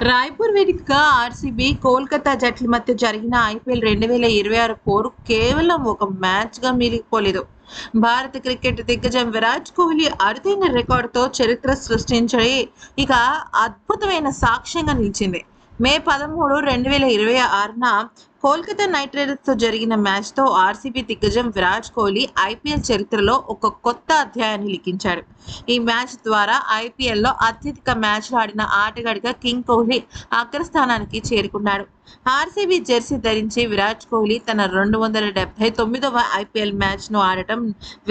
రాయ్పూర్ వేదికగా ఆర్సీబీ, కోల్కతా జట్ల మధ్య జరిగిన ఐపీఎల్ 2026 పోరు కేవలం ఒక మ్యాచ్గా మిగిలిపోలేదు. భారత క్రికెట్ దిగ్గజం విరాట్ కోహ్లీ అరుదైన రికార్డుతో చరిత్ర సృష్టించి ఇక అద్భుతమైన సాక్ష్యంగా నిలిచింది. మే 13, 2026న కోల్కతా నైట్ రైడర్స్తో జరిగిన మ్యాచ్తో ఆర్సీబీ దిగ్గజం విరాట్ కోహ్లీ ఐపీఎల్ చరిత్రలో ఒక కొత్త అధ్యాయాన్ని లిఖించాడు. ఈ మ్యాచ్ ద్వారా ఐపీఎల్లో అత్యధిక మ్యాచ్లు ఆడిన ఆటగాడిగా కింగ్ కోహ్లీ అగ్రస్థానానికి చేరుకున్నాడు. ఆర్సీబీ జెర్సీ ధరించి విరాట్ కోహ్లీ తన 279వ ఐపీఎల్ మ్యాచ్ను ఆడటం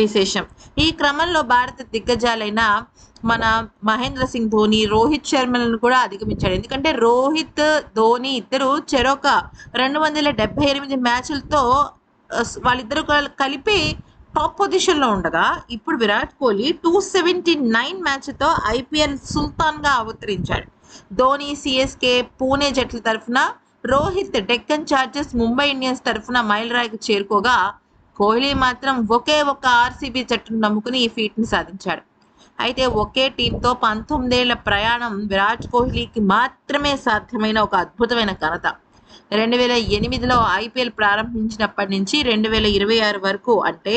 విశేషం. ఈ క్రమంలో భారత దిగ్గజాలైన మన మహేంద్ర సింగ్ ధోని, రోహిత్ శర్మలను కూడా అధిగమించాడు. ఎందుకంటే రోహిత్, ధోని ఇద్దరు చెరొక 278 మ్యాచ్లతో వాళ్ళిద్దరు కలిపి టాప్ పొజిషన్లో ఉండగా, ఇప్పుడు విరాట్ కోహ్లీ 279 మ్యాచ్తో ఐపీఎల్ సుల్తాన్గా అవతరించాడు. ధోని సిఎస్కే, పూణే జట్ల తరఫున, రోహిత్ డెక్కన్ చార్జర్స్, ముంబై ఇండియన్స్ తరఫున మైలురాయికి చేరుకోగా, కోహ్లీ మాత్రం ఒకే ఒక్క ఆర్సీబీ జట్టును నమ్ముకుని ఈ ఫీట్ని సాధించాడు. అయితే ఒకే టీంతో 19 ఏళ్ల ప్రయాణం విరాట్ కోహ్లీకి మాత్రమే సాధ్యమైన ఒక అద్భుతమైన ఘనత. 2008లో ఐపీఎల్ ప్రారంభించినప్పటి నుంచి 2026 వరకు, అంటే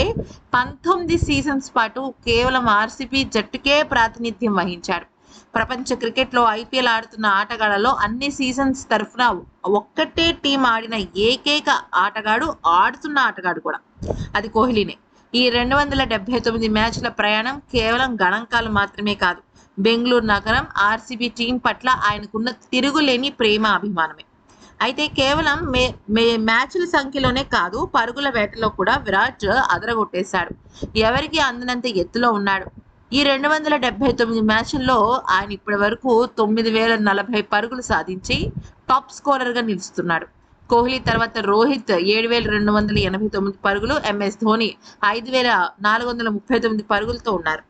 19 సీజన్స్ పాటు కేవలం ఆర్సీబీ జట్టుకే ప్రాతినిధ్యం వహించాడు. ప్రపంచ క్రికెట్లో ఐపీఎల్ ఆడుతున్న ఆటగాళ్లలో అన్ని సీజన్స్ తరఫున ఒక్కటే టీం ఆడిన ఏకైక ఆటగాడు, ఆడుతున్న ఆటగాడు కూడా అది కోహ్లీనే. ఈ 279 మ్యాచ్ల ప్రయాణం కేవలం గణాంకాలు మాత్రమే కాదు, బెంగళూరు నగరం ఆర్సీబీ టీం పట్ల ఆయనకున్న తిరుగులేని ప్రేమ, అభిమానమే. అయితే కేవలం మ్యాచ్ల సంఖ్యలోనే కాదు, పరుగుల వేటలో కూడా విరాట్ అదరగొట్టేశాడు. ఎవరికి అందనంత ఎత్తులో ఉన్నాడు. ఈ 279 మ్యాచ్ల్లో ఆయన ఇప్పటి వరకు 9040 పరుగులు సాధించి టాప్ స్కోరర్గా నిలుస్తున్నాడు. కోహ్లీ తర్వాత రోహిత్ 7289 పరుగులు, ఎంఎస్ ధోని 5439 పరుగులతో ఉన్నారు.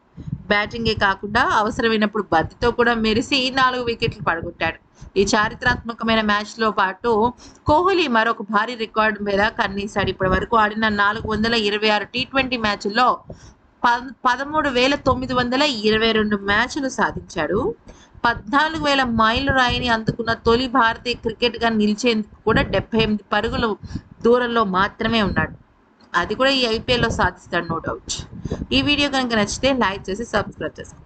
బ్యాటింగే కాకుండా అవసరమైనప్పుడు బంతితో కూడా మెరిసి 4 వికెట్లు పడగొట్టాడు. ఈ చారిత్రాత్మకమైన మ్యాచ్లో పాటు కోహ్లీ మరొక భారీ రికార్డు మీద కన్నేశాడు. ఇప్పటి వరకు ఆడిన 426 టీ20 మ్యాచ్ల్లో 13,922 మ్యాచ్లు సాధించాడు. 14,000 మైలు రాయిని అందుకున్న తొలి భారతీయ క్రికెట్గా నిలిచేందుకు కూడా 78 పరుగుల దూరంలో మాత్రమే ఉన్నాడు. అది కూడా ఈ ఐపీఎల్లో సాధిస్తాడు, నో డౌట్. ఈ వీడియో కనుక నచ్చితే లైక్ చేసి సబ్స్క్రైబ్ చేసుకోండి.